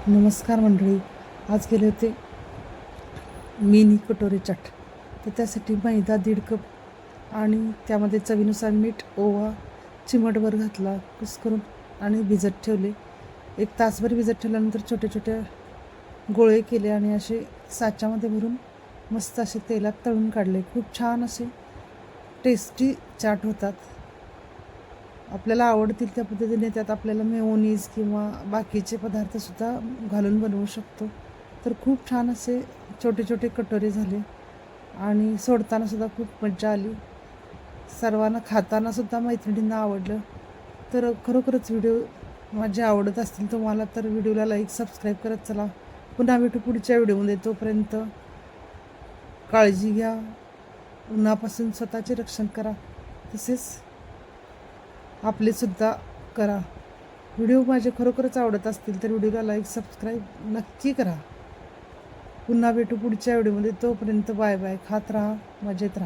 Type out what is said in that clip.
नमस्कार मंडळी. आज केले होते मिनी कटोरी चाट. तर त्यासाठी मैदा 1.5 कप आणि त्यामध्ये चवीनुसार मीठ, ओवा चिमटभर घातला, कुस्करून आणि भिजत ठेवले. 1 तासभर भिजत ठेवल्यानंतर छोटे छोटे गोळे केले आणि असे साच्यामध्ये भरून मस्त असे तेलात तळून काढले. खूप छान असे टेस्टी चाट होतात. आपल्याला आवडतील त्या पद्धतीने त्यात आपल्याला मेयोनीज किंवा बाकीचे पदार्थसुद्धा घालून बनवू शकतो. तर खूप छान असे छोटे छोटे कटोरे झाले आणि सोडतानासुद्धा खूप मजा आली. सर्वांना खातानासुद्धा मैत्रिणींना आवडलं. तर खरोखरच व्हिडिओ माझे आवडत असतील तुम्हाला तर व्हिडिओला लाईक सबस्क्राईब करत चला. पुन्हा भेटू पुढच्या व्हिडिओमध्ये. तोपर्यंत काळजी घ्या, उन्हापासून स्वतःचे रक्षण करा, तसेच आपलेसुद्धा करा. व्हिडिओ माझे खरोखरच आवडत असतील तर व्हिडिओला लाईक सबस्क्राईब नक्की करा. पुन्हा भेटू पुढच्या व्हिडिओमध्ये. तोपर्यंत बाय बाय. खात राहा, मजेत राहा.